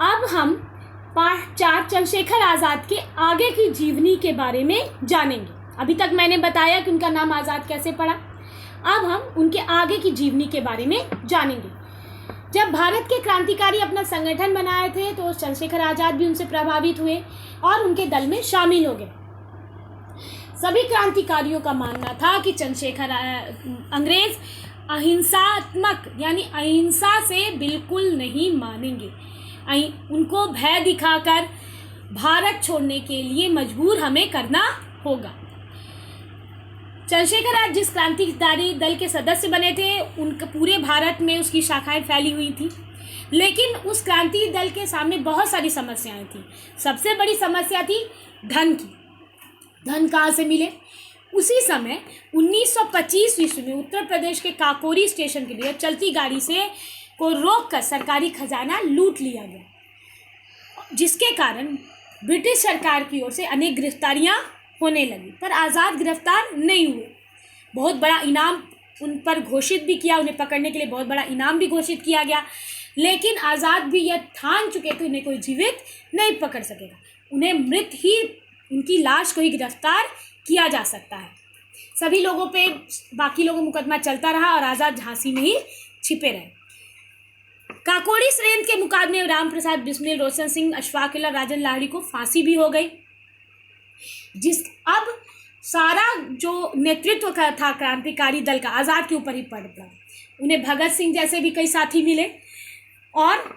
अब हम पार्ट 4 चंद्रशेखर आज़ाद के आगे की जीवनी के बारे में जानेंगे। अभी तक मैंने बताया कि उनका नाम आज़ाद कैसे पड़ा। अब हम उनके आगे की जीवनी के बारे में जानेंगे। जब भारत के क्रांतिकारी अपना संगठन बनाए थे तो चंद्रशेखर आज़ाद भी उनसे प्रभावित हुए और उनके दल में शामिल हो गए। सभी क्रांतिकारियों का मानना था कि चंद्रशेखर अंग्रेज अहिंसात्मक यानी अहिंसा से बिल्कुल नहीं मानेंगे। उनको भय दिखाकर भारत छोड़ने के लिए मजबूर हमें करना होगा। चंद्रशेखर आज़ाद जिस क्रांतिकारी दल के सदस्य बने थे उनके पूरे भारत में उसकी शाखाएं फैली हुई थी, लेकिन उस क्रांति दल के सामने बहुत सारी समस्याएं थी। सबसे बड़ी समस्या थी धन की। धन कहाँ से मिले? उसी समय 1925 ईस्वी में उत्तर प्रदेश के काकोरी स्टेशन के लिए चलती गाड़ी को रोककर सरकारी खजाना लूट लिया गया, जिसके कारण ब्रिटिश सरकार की ओर से अनेक गिरफ्तारियां होने लगी, पर आज़ाद गिरफ्तार नहीं हुए। बहुत बड़ा इनाम उन पर घोषित भी किया, उन्हें पकड़ने के लिए बहुत बड़ा इनाम भी घोषित किया गया, लेकिन आज़ाद भी यह ठान चुके थे उन्हें कोई जीवित नहीं पकड़ सकेगा। उन्हें मृत ही, उनकी लाश को ही गिरफ्तार किया जा सकता है। सभी लोगों पे बाकी लोगों मुकदमा चलता रहा और आज़ाद झांसी में ही छिपे रहे। काकोरी षड्यंत्र के मुकादमे राम प्रसाद बिस्मिल, रोशन सिंह, अशफाक उल्लाह, राजन लाहिड़ी को फांसी भी हो गई। अब सारा जो नेतृत्व का था क्रांतिकारी दल का आज़ाद के ऊपर ही पड़ पड़ा। उन्हें भगत सिंह जैसे भी कई साथी मिले और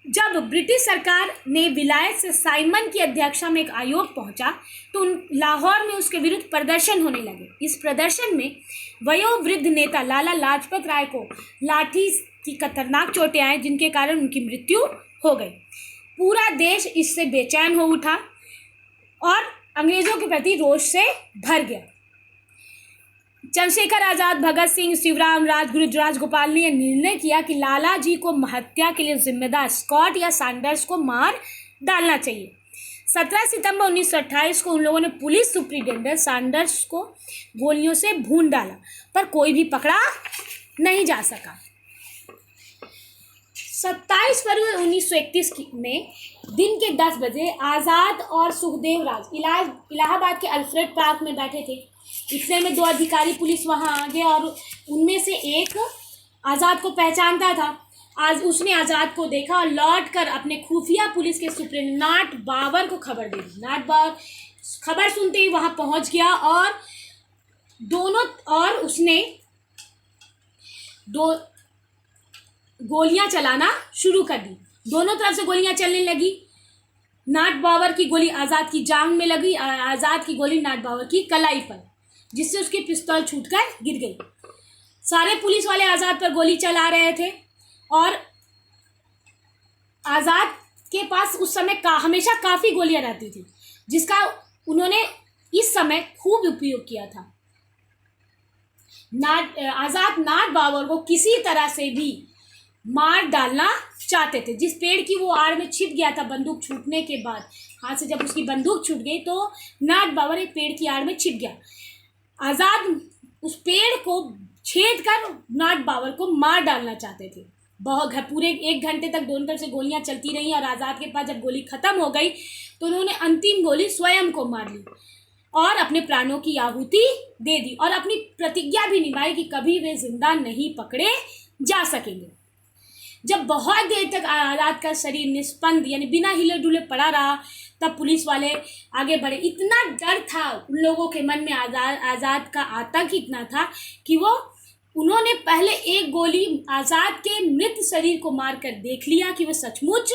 जब ब्रिटिश सरकार ने विलायत से साइमन की अध्यक्षता में एक आयोग पहुंचा तो लाहौर में उसके विरुद्ध प्रदर्शन होने लगे। इस प्रदर्शन में वयोवृद्ध नेता लाला लाजपत राय को लाठी की खतरनाक चोटें आई, जिनके कारण उनकी मृत्यु हो गई। पूरा देश इससे बेचैन हो उठा और अंग्रेजों के प्रति रोष से भर गया। चंद्रशेखर आज़ाद, भगत सिंह, शिवराम, राजगुरु, राजगोपाल ने यह निर्णय किया कि लाला जी को हत्या के लिए जिम्मेदार स्कॉट या सैंडर्स को मार डालना चाहिए। 17 सितंबर 1928 को उन लोगों ने पुलिस सुप्रिंटेंडेंट सैंडर्स को गोलियों से भून डाला, पर कोई भी पकड़ा नहीं जा सका। 27 फरवरी 1931 में दिन के 10 बजे आज़ाद और सुखदेव राज इलाहाबाद के अल्फ्रेड पार्क में बैठे थे। इतने में 2 अधिकारी पुलिस वहां आ गए और उनमें से एक आज़ाद को पहचानता था। आज उसने आज़ाद को देखा और लौट कर अपने खुफिया पुलिस के सुप्रिंटेंडेंट नाट बाबर को खबर दे दी। नाट बाबर खबर सुनते ही वहां पहुंच गया और उसने गोलियां चलाना शुरू कर दी। दोनों तरफ से गोलियां चलने लगी। नाट बाबर की गोली आज़ाद की जांघ में लगी और आज़ाद की गोली नाट बाबर की कलाई पर, जिससे उसकी पिस्तौल छूटकर गिर गई। सारे पुलिस वाले आज़ाद पर गोली चला रहे थे और आज़ाद के पास उस समय हमेशा काफ़ी गोलियां रहती थी, जिसका उन्होंने इस समय खूब उपयोग किया था। आज़ाद नाट बाबर को किसी तरह से भी मार डालना चाहते थे। जिस पेड़ की वो आड़ में छिप गया था बंदूक छूटने के बाद, हाथ से जब उसकी बंदूक छूट गई तो नाट बाबर एक पेड़ की आड़ में छिप गया। आज़ाद उस पेड़ को छेद कर नाट बाबर को मार डालना चाहते थे। पूरे 1 घंटे तक दोनों तरफ से गोलियां चलती रहीं और आज़ाद के पास जब गोली खत्म हो गई तो उन्होंने अंतिम गोली स्वयं को मार ली और अपने प्राणों की आहुति दे दी और अपनी प्रतिज्ञा भी निभाई कि कभी वे जिंदा नहीं पकड़े जा सकेंगे। जब बहुत देर तक आज़ाद का शरीर निस्पंद यानी बिना हिले डुले पड़ा रहा, तब पुलिस वाले आगे बढ़े। इतना डर था उन लोगों के मन में, आज़ाद का आतंक इतना था कि उन्होंने पहले एक गोली आज़ाद के मृत शरीर को मारकर देख लिया कि वो सचमुच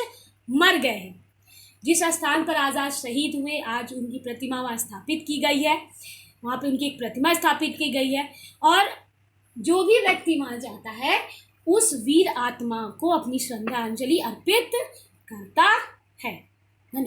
मर गए हैं। जिस स्थान पर आज़ाद शहीद हुए आज उनकी प्रतिमा वहाँ स्थापित की गई है। वहाँ पे उनकी एक प्रतिमा स्थापित की गई है और जो भी व्यक्ति वहाँ जाता है उस वीर आत्मा को अपनी श्रद्धांजलि अर्पित करता है।